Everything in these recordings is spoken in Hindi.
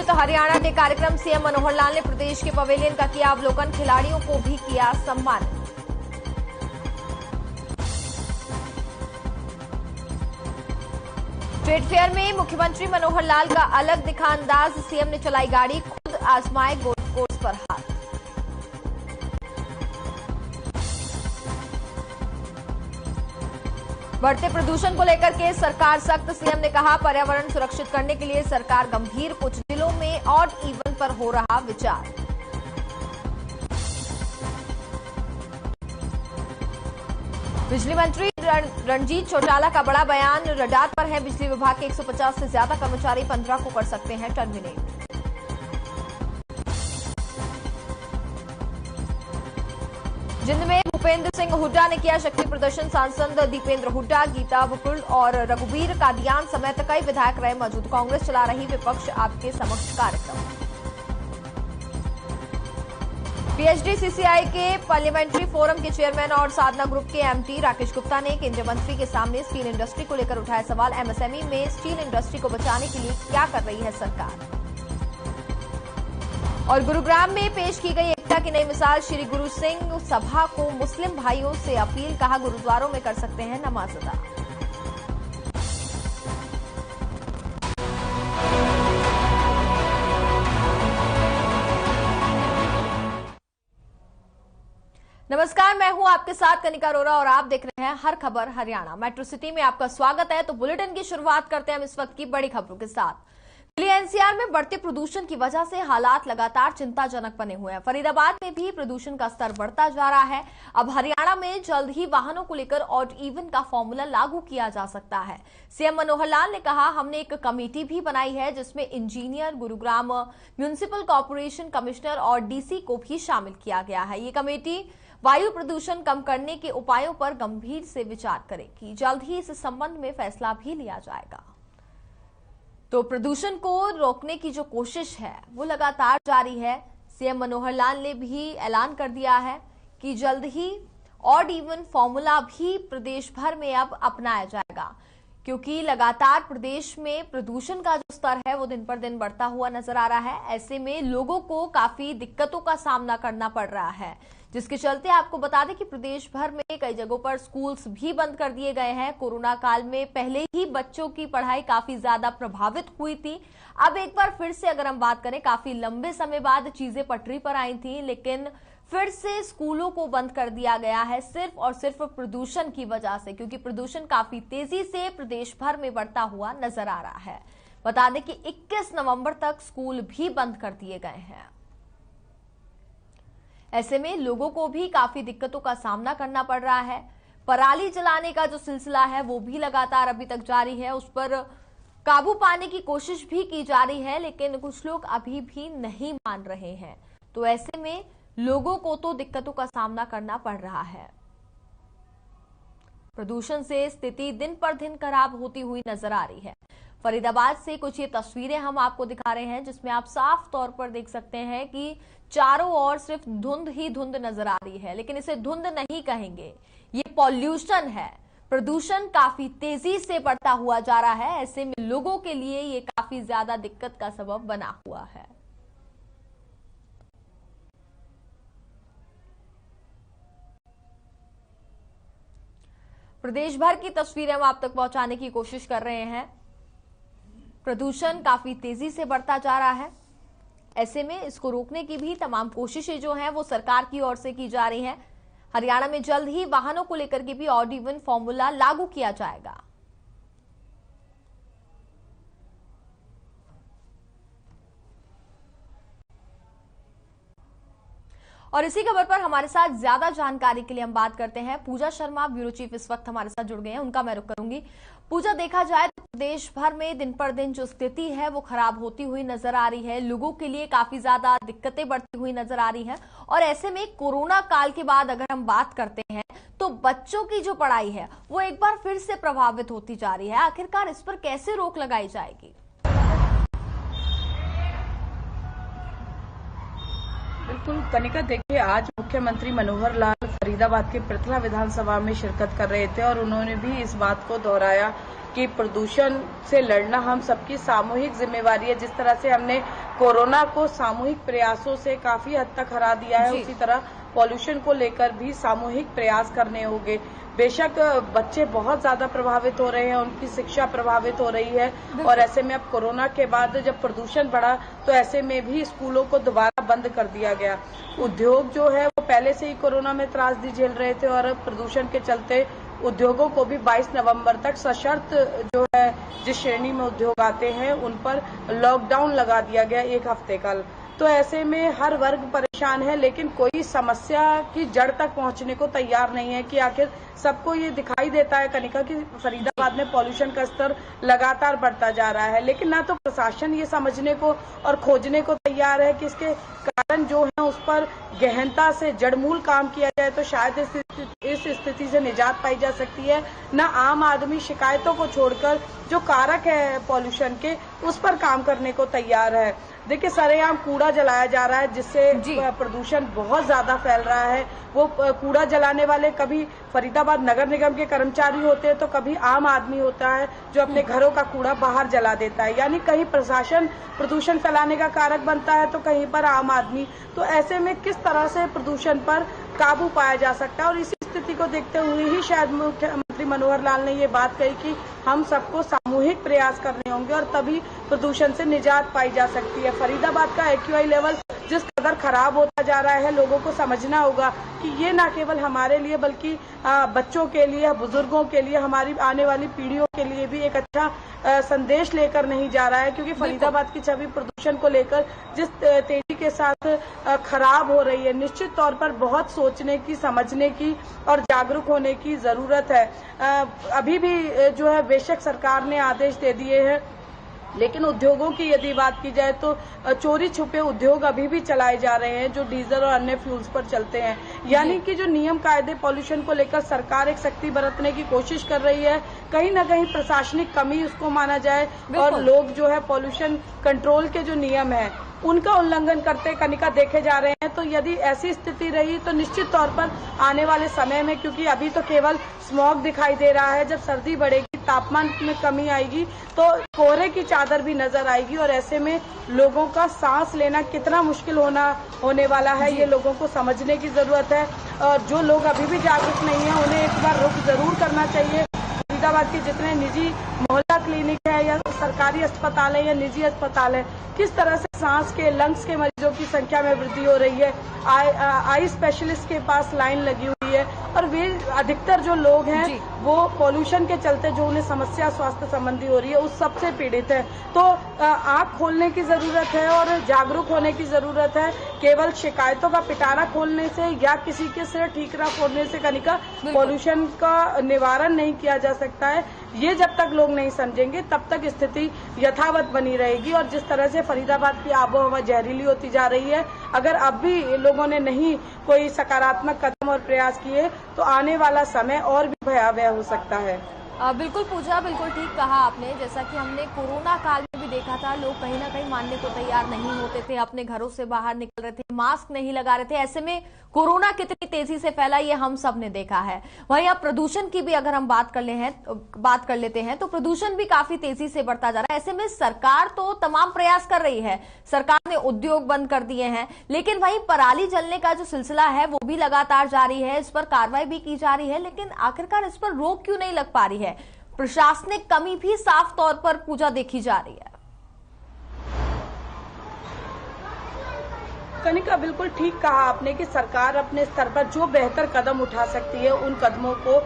आयोजित हरियाणा डे कार्यक्रम सीएम मनोहर लाल ने प्रदेश के पवेलियन का किया अवलोकन, खिलाड़ियों को भी किया सम्मानित। ट्रेड फेयर में मुख्यमंत्री मनोहर लाल का अलग दिखा अंदाज, सीएम ने चलाई गाड़ी, खुद आजमाए गोल्फ कोर्स पर हाथ। बढ़ते प्रदूषण को लेकर के सरकार सख्त, सीएम ने कहा पर्यावरण सुरक्षित करने के लिए सरकार गंभीर, कुछ जिलों में ऑड इवन पर हो रहा विचार। बिजली मंत्री रणजीत चौटाला का बड़ा बयान, रडार पर है बिजली विभाग के 150 से ज्यादा कर्मचारी, 15 को कर सकते हैं टर्मिनेट। जिंद में भूपेंद्र सिंह हुड्डा ने किया शक्ति प्रदर्शन, सांसद दीपेंद्र हुड्डा, गीता बुकुल और रघुवीर कादियान समेत कई विधायक रहे मौजूद। कांग्रेस चला रही विपक्ष आपके समक्ष कार्यक्रम। पीएचडी सीसीआई के पार्लियामेंट्री फोरम के चेयरमैन और साधना ग्रुप के एमटी राकेश गुप्ता ने केंद्रीय मंत्री के सामने स्टील इंडस्ट्री को लेकर उठाया सवाल, एमएसएमई में स्टील इंडस्ट्री को बचाने के लिए क्या कर रही है सरकार। और गुरुग्राम में पेश की गई एकता की नई मिसाल, श्री गुरु सिंह सभा को मुस्लिम भाइयों से अपील, कहा गुरुद्वारों में कर सकते हैं नमाज अदा। नमस्कार, मैं हूं आपके साथ कनिका अरोरा और आप देख रहे हैं हर खबर हरियाणा। मेट्रो सिटी में आपका स्वागत है। तो बुलेटिन की शुरुआत करते हैं हम इस वक्त की बड़ी खबरों के साथ। दिल्ली एनसीआर में बढ़ते प्रदूषण की वजह से हालात लगातार चिंताजनक बने हुए हैं। फरीदाबाद में भी प्रदूषण का स्तर बढ़ता जा रहा है। अब हरियाणा में जल्द ही वाहनों को लेकर ऑड इवन का फॉर्मूला लागू किया जा सकता है। सीएम मनोहर लाल ने कहा हमने एक कमेटी भी बनाई है जिसमें engineer, Gurugram municipal corporation commissioner और डीसी को भी शामिल किया गया है। ये कमेटी वायु प्रदूषण कम करने के उपायों पर गंभीर से विचार करेगी। जल्द ही इस संबंध में फैसला भी लिया जाएगा। तो प्रदूषण को रोकने की जो कोशिश है वो लगातार जारी है। सीएम मनोहर लाल ने भी ऐलान कर दिया है कि जल्द ही ऑड इवन फॉर्मूला भी प्रदेश भर में अब अपनाया जाएगा, क्योंकि लगातार प्रदेश में प्रदूषण का जो स्तर है वो दिन पर दिन बढ़ता हुआ नजर आ रहा है। ऐसे में लोगों को काफी दिक्कतों का सामना करना पड़ रहा है, जिसके चलते आपको बता दें कि प्रदेश भर में कई जगहों पर स्कूल्स भी बंद कर दिए गए हैं। कोरोना काल में पहले ही बच्चों की पढ़ाई काफी ज्यादा प्रभावित हुई थी। अब एक बार फिर से अगर हम बात करें, काफी लंबे समय बाद चीजें पटरी पर आई थी, लेकिन फिर से स्कूलों को बंद कर दिया गया है सिर्फ और सिर्फ प्रदूषण की वजह से, क्योंकि प्रदूषण काफी तेजी से प्रदेश भर में बढ़ता हुआ नजर आ रहा है। बता दें कि 21 नवंबर तक स्कूल भी बंद कर दिए गए हैं। ऐसे में लोगों को भी काफी दिक्कतों का सामना करना पड़ रहा है। पराली जलाने का जो सिलसिला है वो भी लगातार अभी तक जारी है। उस पर काबू पाने की कोशिश भी की जा रही है, लेकिन कुछ लोग अभी भी नहीं मान रहे हैं। तो ऐसे में लोगों को तो दिक्कतों का सामना करना पड़ रहा है। प्रदूषण से स्थिति दिन पर दिन खराब होती हुई नजर आ रही है। फरीदाबाद से कुछ ये तस्वीरें हम आपको दिखा रहे हैं, जिसमें आप साफ तौर पर देख सकते हैं कि चारों ओर सिर्फ धुंध ही धुंध नजर आ रही है, लेकिन इसे धुंध नहीं कहेंगे, ये पॉल्यूशन है। प्रदूषण काफी तेजी से बढ़ता हुआ जा रहा है। ऐसे में लोगों के लिए ये काफी ज्यादा दिक्कत का सबब बना हुआ है। प्रदेश भर की तस्वीरें हम आप तक पहुंचाने की कोशिश कर रहे हैं। प्रदूषण काफी तेजी से बढ़ता जा रहा है। ऐसे में इसको रोकने की भी तमाम कोशिशें जो हैं वो सरकार की ओर से की जा रही हैं। हरियाणा में जल्द ही वाहनों को लेकर के भी ऑड इवन फॉर्मूला लागू किया जाएगा। और इसी खबर पर हमारे साथ ज्यादा जानकारी के लिए हम बात करते हैं पूजा शर्मा, ब्यूरो चीफ इस वक्त हमारे साथ जुड़ गए हैं, उनका मैं रुख करूंगी। पूजा, देखा जाए तो देश भर में दिन पर दिन जो स्थिति है वो खराब होती हुई नजर आ रही है। लोगों के लिए काफी ज्यादा दिक्कतें बढ़ती हुई नजर आ रही हैं, और ऐसे में कोरोना काल के बाद अगर हम बात करते हैं तो बच्चों की जो पढ़ाई है वो एक बार फिर से प्रभावित होती जा रही है। आखिरकार इस पर कैसे रोक लगाई जाएगी? बिल्कुल कनिका, देखिए आज मुख्यमंत्री मनोहर लाल फरीदाबाद के पृथला विधानसभा में शिरकत कर रहे थे और उन्होंने भी इस बात को दोहराया कि प्रदूषण से लड़ना हम सबकी सामूहिक जिम्मेवारी है। जिस तरह से हमने कोरोना को सामूहिक प्रयासों से काफी हद तक हरा दिया है, उसी तरह पॉल्यूशन को लेकर भी सामूहिक प्रयास करने होंगे। बेशक बच्चे बहुत ज्यादा प्रभावित हो रहे हैं, उनकी शिक्षा प्रभावित हो रही है और ऐसे में अब कोरोना के बाद जब प्रदूषण बढ़ा तो ऐसे में भी स्कूलों को दोबारा बंद कर दिया गया। उद्योग जो है वो पहले से ही कोरोना में त्रासदी झेल रहे थे और प्रदूषण के चलते उद्योगों को भी 22 नवंबर तक सशर्त जो है जिस श्रेणी में उद्योग आते हैं उन पर लॉकडाउन लगा दिया गया 1 हफ्ते का। तो ऐसे में हर वर्ग परेशान है, लेकिन कोई समस्या की जड़ तक पहुंचने को तैयार नहीं है कि आखिर सबको ये दिखाई देता है कनिका कि फरीदाबाद में पॉल्यूशन का स्तर लगातार बढ़ता जा रहा है, लेकिन ना तो प्रशासन ये समझने को और खोजने को तैयार है कि इसके कारण जो है उस पर गहनता से जड़मूल काम किया जाए तो शायद इस स्थिति से निजात पाई जा सकती है। ना आम आदमी शिकायतों को छोड़कर जो कारक है पॉल्यूशन के उस पर काम करने को तैयार है। देखिए सरेआम कूड़ा जलाया जा रहा है जिससे प्रदूषण बहुत ज्यादा फैल रहा है। वो कूड़ा जलाने वाले कभी फरीदाबाद नगर निगम के कर्मचारी होते हैं तो कभी आम आदमी होता है जो अपने घरों का कूड़ा बाहर जला देता है। यानी कहीं प्रशासन प्रदूषण फैलाने का कारक बनता है तो कहीं पर आम आदमी। तो ऐसे में किस तरह से प्रदूषण पर काबू पाया जा सकता है और इसी स्थिति को देखते हुए ही शायद मुख्यमंत्री मनोहर लाल ने ये बात कही कि हम सबको सामूहिक प्रयास करने होंगे और तभी प्रदूषण से निजात पाई जा सकती है। फरीदाबाद का एक्यूआई लेवल जिस कदर खराब होता जा रहा है, लोगों को समझना होगा कि ये न केवल हमारे लिए बल्कि बच्चों के लिए, बुजुर्गों के लिए, हमारी आने वाली पीढ़ियों के लिए भी एक अच्छा संदेश लेकर नहीं जा रहा है, क्योंकि फरीदाबाद की छवि प्रदूषण को लेकर जिस तेजी के साथ खराब हो रही है, निश्चित तौर पर बहुत सोचने की, समझने की और जागरूक होने की जरूरत है। अभी भी जो है बेशक सरकार ने आदेश दे दिए हैं, लेकिन उद्योगों की यदि बात की जाए तो चोरी छुपे उद्योग अभी भी चलाए जा रहे हैं जो डीजल और अन्य फ्यूल्स पर चलते हैं। यानी कि जो नियम कायदे पॉल्यूशन को लेकर सरकार एक सख्ती बरतने की कोशिश कर रही है, कहीं न कहीं प्रशासनिक कमी उसको माना जाए और लोग जो है पॉल्यूशन कंट्रोल के जो नियम है उनका उल्लंघन करते कनिका देखे जा रहे हैं। तो यदि ऐसी स्थिति रही तो निश्चित तौर पर आने वाले समय में, क्योंकि अभी तो केवल स्मॉग दिखाई दे रहा है, जब सर्दी बढ़ेगी, तापमान में कमी आएगी तो कोहरे की चादर भी नजर आएगी और ऐसे में लोगों का सांस लेना कितना मुश्किल होने वाला है, ये लोगों को समझने की जरूरत है। और जो लोग अभी भी जागरूक नहीं है उन्हें एक बार रुख जरूर करना चाहिए। फरीदाबाद के जितने निजी मोहल्ला क्लिनिक है या सरकारी अस्पताल है या निजी अस्पताल है, किस तरह से सांस के, लंग्स के मरीजों की संख्या में वृद्धि हो रही है। आई स्पेशलिस्ट के पास लाइन लगी हुई है और वे अधिकतर जो लोग हैं वो पॉल्यूशन के चलते जो उन्हें समस्या स्वास्थ्य संबंधी हो रही है उस सबसे पीड़ित है। तो आंख खोलने की जरूरत है और जागरूक होने की जरूरत है। केवल शिकायतों का पिटारा खोलने से या किसी के सिर ठीकरा फोड़ने से कनिका पॉल्यूशन का निवारण नहीं किया जा सकता है। ये जब तक लोग नहीं समझेंगे तब तक स्थिति यथावत बनी रहेगी और जिस तरह से फरीदाबाद की आबोहवा जहरीली होती जा रही है, अगर अब भी लोगों ने नहीं कोई सकारात्मक कदम और प्रयास किए तो आने वाला समय और भी भयावह हो सकता है। बिल्कुल पूजा, बिल्कुल ठीक कहा आपने। जैसा कि हमने कोरोना काल में भी देखा था, लोग कहीं ना कहीं मानने को तैयार नहीं होते थे, अपने घरों से बाहर निकल रहे थे, मास्क नहीं लगा रहे थे। ऐसे में कोरोना कितनी तेजी से फैला ये हम सब ने देखा है। वहीं अब प्रदूषण की भी अगर हम बात कर लेते हैं तो प्रदूषण भी काफी तेजी से बढ़ता जा रहा है। ऐसे में सरकार तो तमाम प्रयास कर रही है, सरकार ने उद्योग बंद कर दिए हैं, लेकिन वहीं पराली जलने का जो सिलसिला है वो भी लगातार जारी है, इस पर कार्रवाई भी की जा रही है, लेकिन आखिरकार इस पर रोक क्यों नहीं लग पा रही है? प्रशासनिक कमी भी साफ तौर पर पूजा देखी जा रही है। कनिका, बिल्कुल ठीक कहा आपने कि सरकार अपने स्तर पर जो बेहतर कदम उठा सकती है उन कदमों को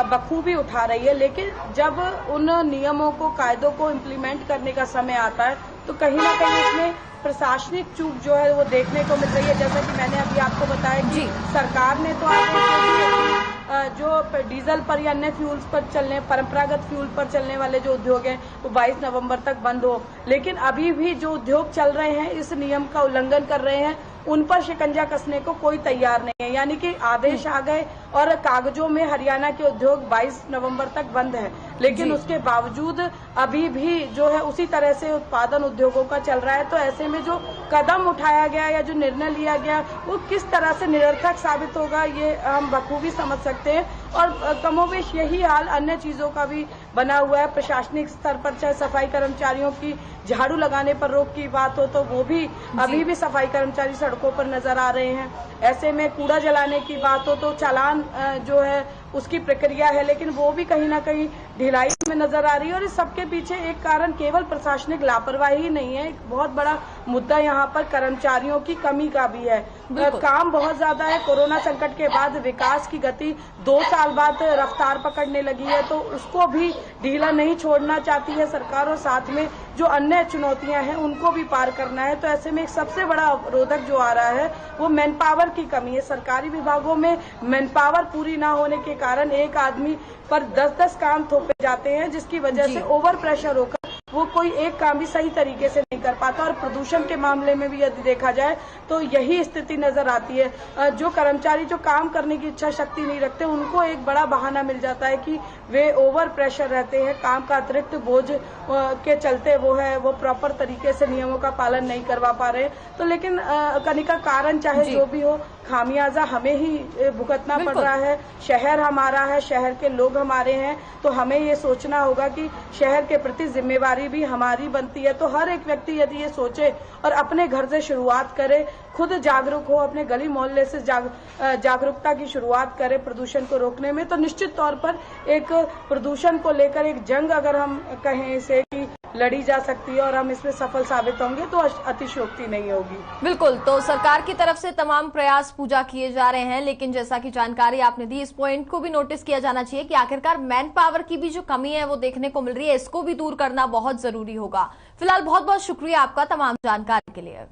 बखूबी उठा रही है, लेकिन जब उन नियमों को, कायदों को इम्प्लीमेंट करने का समय आता है तो कहीं ना कहीं इसमें प्रशासनिक चूक जो है वो देखने को मिल रही है। जैसा कि मैंने अभी आपको बताया कि सरकार ने तो जो डीजल पर या अन्य फ्यूल्स पर चलने, परंपरागत फ्यूल पर चलने वाले जो उद्योग हैं वो 22 नवंबर तक बंद हो, लेकिन अभी भी जो उद्योग चल रहे हैं, इस नियम का उल्लंघन कर रहे हैं, उन पर शिकंजा कसने को कोई तैयार नहीं है। यानी कि आदेश आ गए और कागजों में हरियाणा के उद्योग 22 नवंबर तक बंद है, लेकिन उसके बावजूद अभी भी जो है उसी तरह से उत्पादन उद्योगों का चल रहा है। तो ऐसे में जो कदम उठाया गया या जो निर्णय लिया गया वो किस तरह से निरर्थक साबित होगा, ये हम बखूबी समझ सकते हैं। और कमोवेश यही हाल अन्य चीजों का भी बना हुआ है। प्रशासनिक स्तर पर चाहे सफाई कर्मचारियों की झाड़ू लगाने पर रोक की बात हो तो वो भी अभी भी सफाई कर्मचारी सड़कों पर नजर आ रहे हैं। ऐसे में कूड़ा जलाने की बात हो तो चालान जो है उसकी प्रक्रिया है, लेकिन वो भी कहीं ना कहीं ढिलाई में नजर आ रही है। और इस सबके पीछे एक कारण केवल प्रशासनिक लापरवाही नहीं है, एक बहुत बड़ा मुद्दा यहाँ पर कर्मचारियों की कमी का भी है। काम बहुत ज्यादा है। कोरोना संकट के बाद विकास की गति 2 साल बाद रफ्तार पकड़ने लगी है, तो उसको भी ढीला नहीं छोड़ना चाहती है सरकार, और साथ में जो अन्य चुनौतियां हैं उनको भी पार करना है। तो ऐसे में एक सबसे बड़ा अवरोधक जो आ रहा है वो मैन पावर की कमी है। सरकारी विभागों में मैन पावर पूरी ना होने के कारण एक आदमी पर 10-10 काम थोपे जाते हैं, जिसकी वजह से ओवर प्रेशर होकर वो कोई एक काम भी सही तरीके से नहीं कर पाता। और प्रदूषण के मामले में भी यदि देखा जाए तो यही स्थिति नजर आती है। जो कर्मचारी जो काम करने की इच्छा शक्ति नहीं रखते उनको एक बड़ा बहाना मिल जाता है कि वे ओवर प्रेशर रहते हैं, काम का अतिरिक्त बोझ के चलते वो प्रॉपर तरीके से नियमों का पालन नहीं करवा पा रहे। तो लेकिन कनिका कारण चाहे जो भी हो, खामियाजा हमें ही भुगतना पड़ रहा है। शहर हमारा है, शहर के लोग हमारे हैं, तो हमें ये सोचना होगा कि शहर के प्रति जिम्मेवारी भी हमारी बनती है। तो हर एक व्यक्ति यदि ये सोचे और अपने घर से शुरुआत करे, खुद जागरूक हो, अपने गली मोहल्ले से जागरूकता की शुरुआत करे प्रदूषण को रोकने में, तो निश्चित तौर पर एक प्रदूषण को लेकर एक जंग अगर हम कहें इसे कि लड़ी जा सकती है और हम इसमें सफल साबित होंगे तो अतिशयोक्ति नहीं होगी। बिल्कुल, तो सरकार की तरफ से तमाम प्रयास पूजा किए जा रहे हैं, लेकिन जैसा कि जानकारी आपने दी, इस पॉइंट को भी नोटिस किया जाना चाहिए कि आखिरकार मैन पावर की भी जो कमी है वो देखने को मिल रही है, इसको भी दूर करना बहुत जरूरी होगा। फिलहाल बहुत बहुत शुक्रिया आपका तमाम जानकारी के लिए।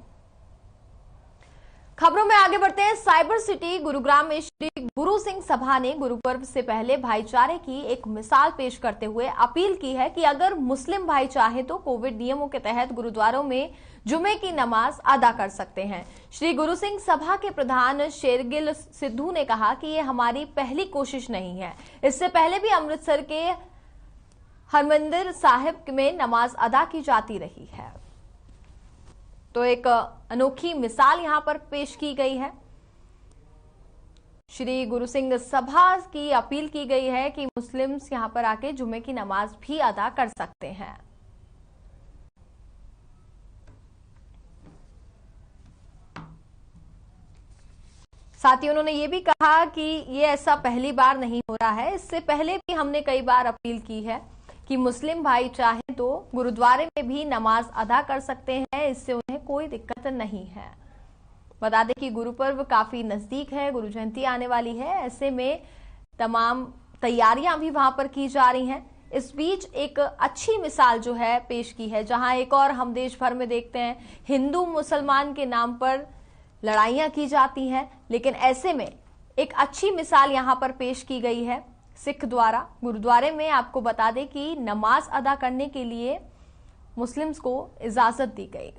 खबरों में आगे बढ़ते हैं। साइबर सिटी गुरुग्राम में श्री गुरु सिंह सभा ने गुरु पर्व से पहले भाईचारे की एक मिसाल पेश करते हुए अपील की है कि अगर मुस्लिम भाई चाहे तो कोविड नियमों के तहत गुरुद्वारों में जुमे की नमाज अदा कर सकते हैं। श्री गुरु सिंह सभा के प्रधान शेरगिल सिद्धू ने कहा कि ये हमारी पहली कोशिश नहीं है, इससे पहले भी अमृतसर के हरमंदिर साहिब में नमाज अदा की जाती रही है। तो एक अनोखी मिसाल यहां पर पेश की गई है। श्री गुरु सिंह सभा की अपील की गई है कि मुस्लिम्स यहां पर आके जुमे की नमाज भी अदा कर सकते हैं। साथ ही उन्होंने ये भी कहा कि ये ऐसा पहली बार नहीं हो रहा है, इससे पहले भी हमने कई बार अपील की है कि मुस्लिम भाई चाहे तो गुरुद्वारे में भी नमाज अदा कर सकते हैं, इससे उन्हें कोई दिक्कत नहीं है। बता दें कि गुरु पर्व काफी नजदीक है, गुरु जयंती आने वाली है, ऐसे में तमाम तैयारियां भी वहां पर की जा रही हैं। इस बीच एक अच्छी मिसाल जो है पेश की है, जहां एक और हम देश भर में देखते हैं हिंदू मुसलमान के नाम पर लड़ाइयां की जाती हैं, लेकिन ऐसे में एक अच्छी मिसाल यहां पर पेश की गई है सिख द्वारा। गुरुद्वारे में आपको बता दें कि नमाज अदा करने के लिए मुस्लिम्स को इजाजत दी गई,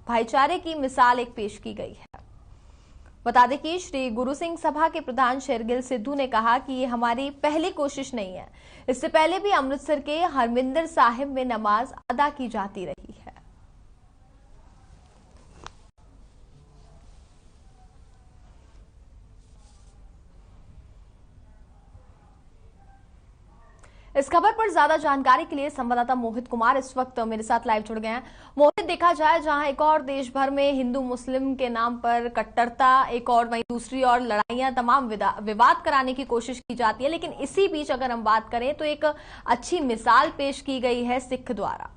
भाईचारे की मिसाल एक पेश की गई है। बता दें कि श्री गुरु सिंह सभा के प्रधान शेरगिल सिद्धू ने कहा कि ये हमारी पहली कोशिश नहीं है, इससे पहले भी अमृतसर के हरमिंदर साहिब में नमाज अदा की जाती रही है। इस खबर पर ज्यादा जानकारी के लिए संवाददाता मोहित कुमार इस वक्त मेरे साथ लाइव जुड़ गए हैं। मोहित, देखा जाए जहां एक और देश भर में हिंदू मुस्लिम के नाम पर कट्टरता, एक और वहीं दूसरी और लड़ाइयां, तमाम विवाद कराने की कोशिश की जाती है, लेकिन इसी बीच अगर हम बात करें तो एक अच्छी मिसाल पेश की गई है सिख द्वारा।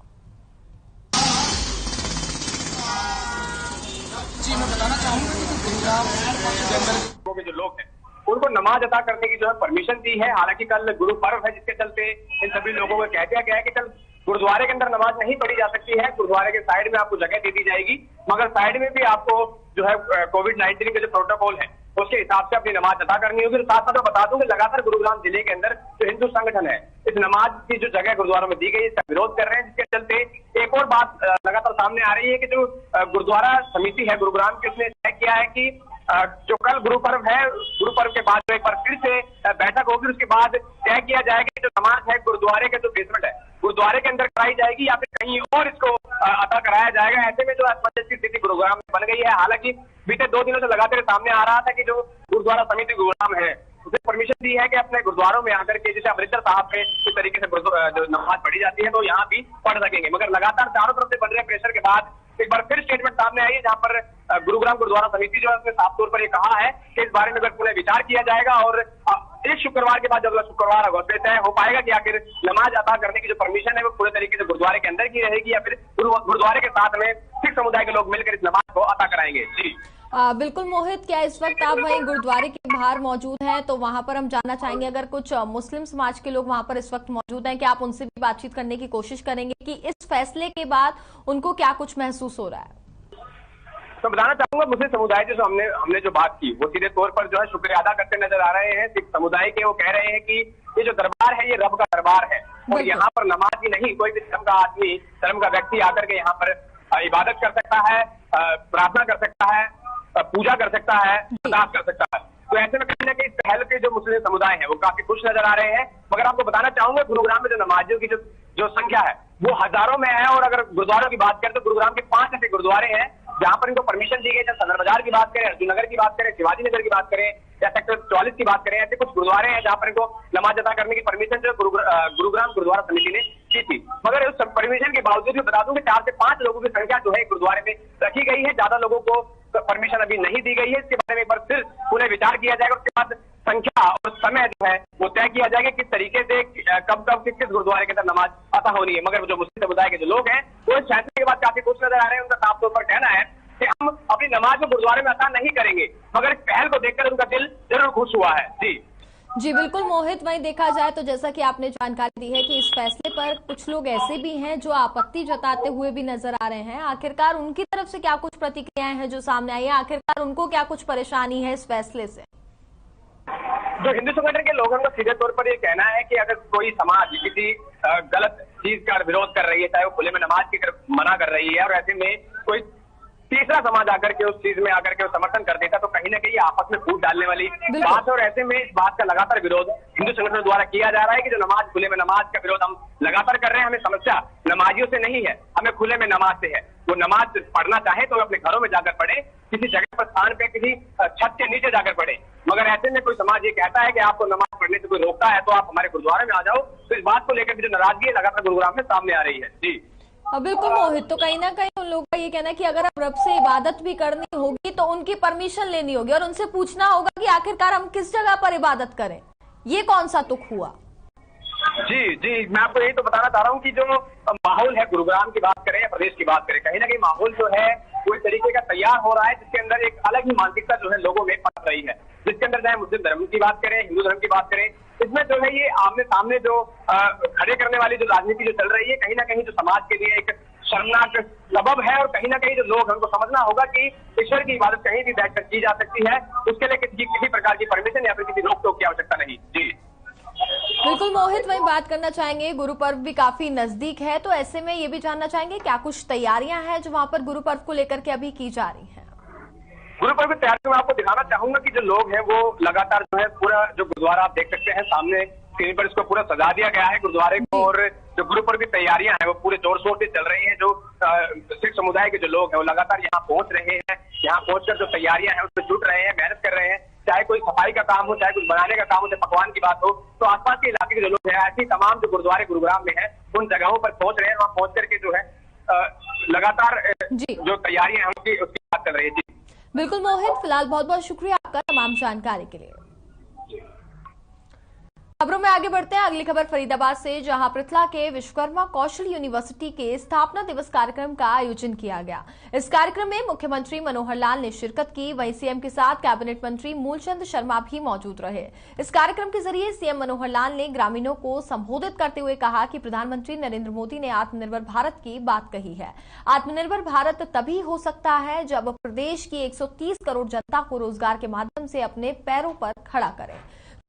जी, मैं बताना चाहूंगा कि गुरुग्राम के अंदर जो लोग हैं उनको नमाज अदा करने की जो है परमिशन दी है। हालांकि कल गुरु पर्व है, जिसके चलते इन सभी लोगों को कह दिया गया है कि कल गुरुद्वारे के अंदर नमाज नहीं पढ़ी जा सकती है। गुरुद्वारे के साइड में आपको जगह दे दी जाएगी, मगर साइड में भी आपको जो है कोविड-19 के जो प्रोटोकॉल है उसके हिसाब से अपनी नमाज अदा करनी होगी। साथ साथ मैं बता दूं कि लगातार गुरुग्राम जिले के अंदर जो हिंदू संगठन है इस नमाज की जो जगह गुरुद्वारों में दी गई इसका विरोध कर रहे हैं, जिसके चलते एक और बात लगातार सामने आ रही है कि जो गुरुद्वारा समिति है गुरुग्राम की, उसने तय किया है कि जो कल गुरु पर्व है, गुरु पर्व के बाद जो एक बार फिर से बैठक होगी, उसके बाद तय किया जाएगा कि जो नमाज है गुरुद्वारे के जो बेसमेंट है गुरुद्वारे के अंदर कराई जाएगी या फिर कहीं और इसको अदा कराया जाएगा। ऐसे में जो असमंजस की स्थिति गुरुग्राम में बन गई है। हालांकि बीते 2 दिनों से लगातार सामने आ रहा था कि जो गुरुद्वारा समिति गुरुग्राम है उसे परमिशन दी है कि अपने गुरुद्वारों में आकर के जैसे अमृतसर साहब में इस तरीके से जो नमाज पढ़ी जाती है तो यहाँ भी पढ़ सकेंगे। मगर लगातार चारों तरफ से बढ़ रहे प्रेशर के बाद एक बार फिर स्टेटमेंट सामने आई है जहां पर गुरुग्राम गुरुद्वारा समिति जो है उसने साफ तौर पर ये कहा है कि इस बारे में अगर पुनः विचार किया जाएगा और इस शुक्रवार के बाद जब अगला शुक्रवार होगा उससे तय हो पाएगा कि आखिर नमाज अदा करने की जो परमिशन है वो पूरे तरीके से गुरुद्वारे के अंदर की रहेगी या फिर गुरुद्वारे के साथ में सिख समुदाय के लोग मिलकर इस नमाज को अदा कराएंगे। जी बिल्कुल मोहित, क्या इस वक्त आप वहीं गुरुद्वारे के बाहर मौजूद हैं? तो वहां पर हम जानना चाहेंगे, अगर कुछ मुस्लिम समाज के लोग वहां पर इस वक्त मौजूद हैं, क्या आप उनसे भी बातचीत करने की कोशिश करेंगे कि इस फैसले के बाद उनको क्या कुछ महसूस हो रहा है? तो बताना चाहूंगा, मुस्लिम समुदाय से हमने जो बात की वो सीधे तौर पर जो है शुक्रिया अदा करते नजर आ रहे हैं। सिख समुदाय के वो कह रहे हैं कि ये जो दरबार है ये रब का दरबार है और यहाँ पर नमाज ही नहीं, कोई भी धर्म का आदमी, धर्म का व्यक्ति आकर के यहाँ पर इबादत कर सकता है, प्रार्थना कर सकता है, पूजा कर सकता है, अरदास कर सकता है। तो ऐसे में कहीं ना कहीं पहले के जो मुस्लिम समुदाय है वो काफी खुश नजर आ रहे हैं। मगर आपको बताना चाहूंगा गुरुग्राम में जो नमाजियों की जो संख्या है वो हजारों में है। और अगर गुरुद्वारों की बात करें तो गुरुग्राम के 5 ऐसे गुरुद्वारे हैं जहां पर इनको परमिशन दी गई। सदर बाजार की बात करें, अर्जुन नगर की बात करें, शिवाजी नगर की बात करें या सेक्टर 44 की बात करें, ऐसे कुछ गुरुद्वारे हैं जहां पर इनको नमाज अदा करने की परमिशन जो गुरुग्राम गुरुद्वारा समिति ने दी थी। मगर उस परमिशन के बावजूद भी बता दूं कि 4 से 5 लोगों की संख्या जो है गुरुद्वारे में रखी गई है, ज्यादा लोगों को परमिशन अभी नहीं दी गई है। इसके बारे में एक बार फिर पुनः विचार किया जाएगा, उसके बाद संख्या और समय जो है वो तय किया जाएगा किस तरीके से कब किस गुरुद्वारे के अंदर नमाज अदा होनी है। मगर जो मुस्लिम समुदाय के जो लोग हैं वो इस फैसले के बाद काफी खुश नजर आ रहे हैं। उनका साफ तौर पर कहना है कि हम अपनी नमाज को गुरुद्वारे में अदा नहीं करेंगे, मगर पहल को देखकर उनका दिल जरूर खुश हुआ है। जी बिल्कुल मोहित, वहीं देखा जाए तो जैसा कि आपने जानकारी दी है कि इस फैसले पर कुछ लोग ऐसे भी हैं जो आपत्ति जताते हुए भी नजर आ रहे हैं। आखिरकार उनकी तरफ से क्या कुछ प्रतिक्रियाएं हैं जो सामने आई है? आखिरकार उनको क्या कुछ परेशानी है इस फैसले से? जो हिंदू संगठन के लोगों का सीधे तौर पर ये कहना है कि अगर कोई समाज किसी गलत चीज का विरोध कर रही है, चाहे वो खुले में नमाज की तरफ मना कर रही है, और ऐसे में कोई तीसरा समाज आकर के उस चीज में आकर के समर्थन कर देता तो कहीं ना कहीं आपस में फूट डालने वाली बात है। और ऐसे में इस बात का लगातार विरोध हिंदू संगठनों द्वारा किया जा रहा है कि जो नमाज खुले में नमाज का विरोध हम लगातार कर रहे हैं। हमें समस्या नमाजियों से नहीं है, हमें खुले में नमाज से है। वो नमाज पढ़ना चाहे तो अपने घरों में जाकर पढ़े, किसी जगह पर स्थान पे किसी छत के नीचे जाकर पढ़े। मगर ऐसे में कोई समाज ये कहता है कि आपको नमाज पढ़ने से कोई रोकता है तो आप हमारे गुरुद्वारे में आ जाओ, तो इस बात को लेकर भी जो नाराजगी है लगातार गुरुग्राम में सामने आ रही है। जी बिल्कुल मोहित, तो कहीं ना कहीं उन लोगों का ये कहना है कि अगर अब रब से इबादत भी करनी होगी तो उनकी परमिशन लेनी होगी और उनसे पूछना होगा कि आखिरकार हम किस जगह पर इबादत करें। ये कौन सा तुक हुआ? जी मैं आपको यही तो बताना चाह रहा हूँ कि जो माहौल है गुरुग्राम की बात करें या प्रदेश की बात करें, कहीं ना कहीं माहौल जो है वो इस तरीके का तैयार हो रहा है जिसके अंदर एक अलग ही मानसिकता जो है लोगों में पड़ रही है। जिसके अंदर चाहे मुस्लिम धर्म की बात करें, हिंदू धर्म की बात करें, इसमें जो है ये आमने सामने जो खड़े करने वाली जो राजनीति जो चल रही है, कहीं ना कहीं जो समाज के लिए एक शर्मनाक सबब है। और कहीं ना कहीं जो लोग हमको समझना होगा कि ईश्वर की इबादत कहीं भी बैठकर की जा सकती है, उसके लिए किसी प्रकार की परमिशन या फिर किसी रोक टोक की आवश्यकता नहीं। जी बिल्कुल मोहित, वहीं बात करना चाहेंगे, गुरु पर्व भी काफी नजदीक है, तो ऐसे में ये भी जानना चाहेंगे क्या कुछ तैयारियां हैं जो वहां पर गुरु पर्व को लेकर के अभी की जा रही हैं? गुरु पर्व की तैयारी में आपको दिखाना चाहूंगा कि जो लोग हैं वो लगातार जो है पूरा जो गुरुद्वारा आप देख सकते हैं सामने स्क्रीन पर, इसको पूरा सजा दिया गया है गुरुद्वारे को। और जो गुरु पर्व की तैयारियां हैं वो पूरे जोर शोर से चल रही हैं। जो सिख समुदाय के जो लोग हैं वो लगातार यहाँ पहुंच रहे हैं, यहाँ पहुंचकर जो तैयारियां हैं उसमें जुट रहे हैं, मेहनत कर रहे हैं। चाहे कोई सफाई का काम हो, चाहे कुछ बनाने का काम हो, चाहे पकवान की बात हो, तो आसपास के इलाके के जो लोग हैं ऐसी तमाम जो गुरुद्वारे गुरुग्राम में है उन जगहों पर पहुंच रहे हैं। वहां पहुंच करके जो है लगातार जो तैयारियां हैं उसकी बात कर रही है। जी बिल्कुल मोहित, फिलहाल बहुत बहुत शुक्रिया आपका तमाम जानकारी के लिए। खबरों में आगे बढ़ते हैं। अगली खबर फरीदाबाद से, जहां पृथला के विश्वकर्मा कौशल यूनिवर्सिटी के स्थापना दिवस कार्यक्रम का आयोजन किया गया। इस कार्यक्रम में मुख्यमंत्री मनोहर लाल ने शिरकत की, वहीं सीएम के साथ कैबिनेट मंत्री मूलचंद शर्मा भी मौजूद रहे। इस कार्यक्रम के जरिए सीएम मनोहर लाल ने ग्रामीणों को संबोधित करते हुए कहा कि प्रधानमंत्री नरेंद्र मोदी ने आत्मनिर्भर भारत की बात कही है। आत्मनिर्भर भारत तभी हो सकता है जब प्रदेश की 130 करोड़ जनता को रोजगार के माध्यम से अपने पैरों पर खड़ा करें।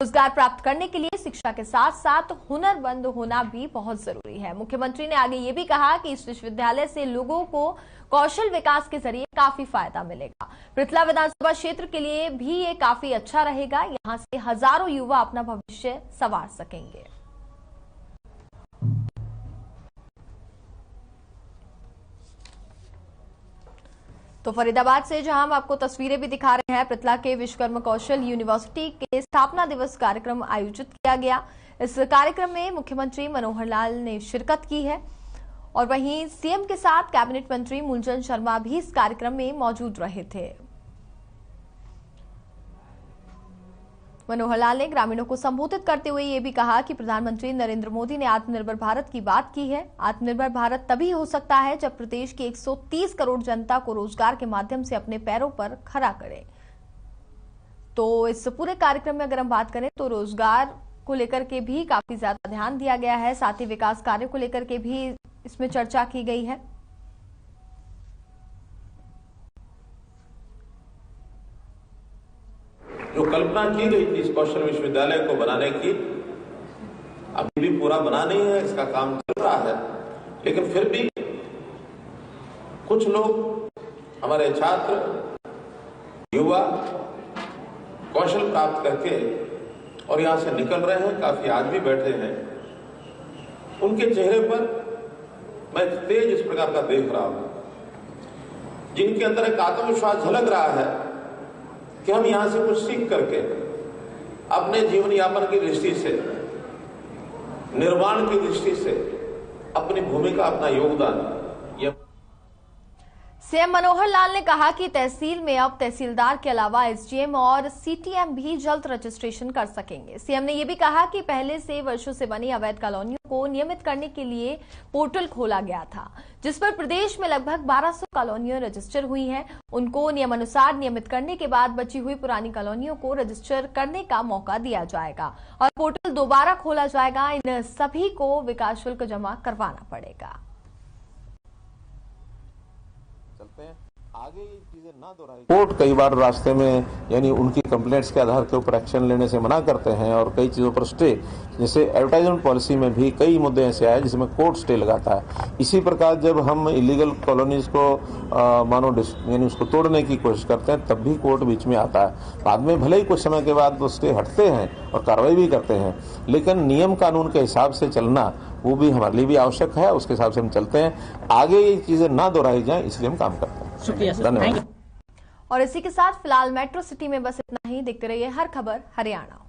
रोजगार प्राप्त करने के लिए शिक्षा के साथ साथ हुनरमंद होना भी बहुत जरूरी है। मुख्यमंत्री ने आगे ये भी कहा कि इस विश्वविद्यालय से लोगों को कौशल विकास के जरिए काफी फायदा मिलेगा। पृथला विधानसभा क्षेत्र के लिए भी ये काफी अच्छा रहेगा। यहाँ से हजारों युवा अपना भविष्य संवार सकेंगे। तो फरीदाबाद से जहां हम आपको तस्वीरें भी दिखा रहे हैं, पृथला के विश्वकर्मा कौशल यूनिवर्सिटी के स्थापना दिवस कार्यक्रम आयोजित किया गया। इस कार्यक्रम में मुख्यमंत्री मनोहर लाल ने शिरकत की है और वहीं सीएम के साथ कैबिनेट मंत्री मूलचंद शर्मा भी इस कार्यक्रम में मौजूद रहे थे। मनोहर लाल ने ग्रामीणों को संबोधित करते हुए ये भी कहा कि प्रधानमंत्री नरेंद्र मोदी ने आत्मनिर्भर भारत की बात की है। आत्मनिर्भर भारत तभी हो सकता है जब प्रदेश की 130 करोड़ जनता को रोजगार के माध्यम से अपने पैरों पर खड़ा करे। तो इस पूरे कार्यक्रम में अगर हम बात करें तो रोजगार को लेकर के भी काफी ज्यादा ध्यान दिया गया है, साथ ही विकास कार्यों को लेकर के भी इसमें चर्चा की गई है। जो कल्पना की गई थी इस कौशल विश्वविद्यालय को बनाने की, अभी भी पूरा बना नहीं है, इसका काम चल रहा है। लेकिन फिर भी कुछ लोग, हमारे छात्र, युवा कौशल प्राप्त करके और यहां से निकल रहे हैं, काफी आज भी बैठे हैं। उनके चेहरे पर मैं तेज इस प्रकार का देख रहा हूं, जिनके अंदर एक आत्मविश्वास झलक रहा है कि हम यहां से कुछ सीख करके अपने जीवन यापन की दृष्टि से, निर्माण की दृष्टि से अपनी भूमिका, अपना योगदान। सीएम मनोहर लाल ने कहा कि तहसील में अब तहसीलदार के अलावा एसडीएम और सीटीएम भी जल्द रजिस्ट्रेशन कर सकेंगे। सीएम ने यह भी कहा कि पहले से वर्षों से बनी अवैध कॉलोनियों को नियमित करने के लिए पोर्टल खोला गया था, जिस पर प्रदेश में लगभग 1200 कॉलोनियां रजिस्टर हुई हैं। उनको नियमानुसार नियमित करने के बाद बची हुई पुरानी कॉलोनियों को रजिस्टर करने का मौका दिया जाएगा और पोर्टल दोबारा खोला जाएगा। इन सभी को विकास शुल्क जमा करवाना पड़ेगा। आगे ये चीजें ना दोहराई। कोर्ट कई बार रास्ते में यानी उनकी कंप्लेंट्स के आधार के ऊपर एक्शन लेने से मना करते हैं और कई चीजों पर स्टे, जैसे एडवर्टाइजमेंट पॉलिसी में भी कई मुद्दे ऐसे आए जिसमें कोर्ट स्टे लगाता है। इसी प्रकार जब हम इलीगल कॉलोनीज को मानो यानी उसको तोड़ने की कोशिश करते हैं तब भी कोर्ट बीच में आता है। बाद में भले ही कुछ समय के बाद वो स्टे हटते हैं और कार्रवाई भी करते हैं, लेकिन नियम कानून के हिसाब से चलना वो भी हमारे लिए भी आवश्यक है। उसके हिसाब से हम चलते हैं। आगे ये चीजें ना दोहराई जाए इसलिए हम काम करते हैं। शुक्रिया, धन्यवाद। और इसी के साथ फिलहाल मेट्रो सिटी में बस इतना ही। देखते रहिए हर खबर हरियाणा।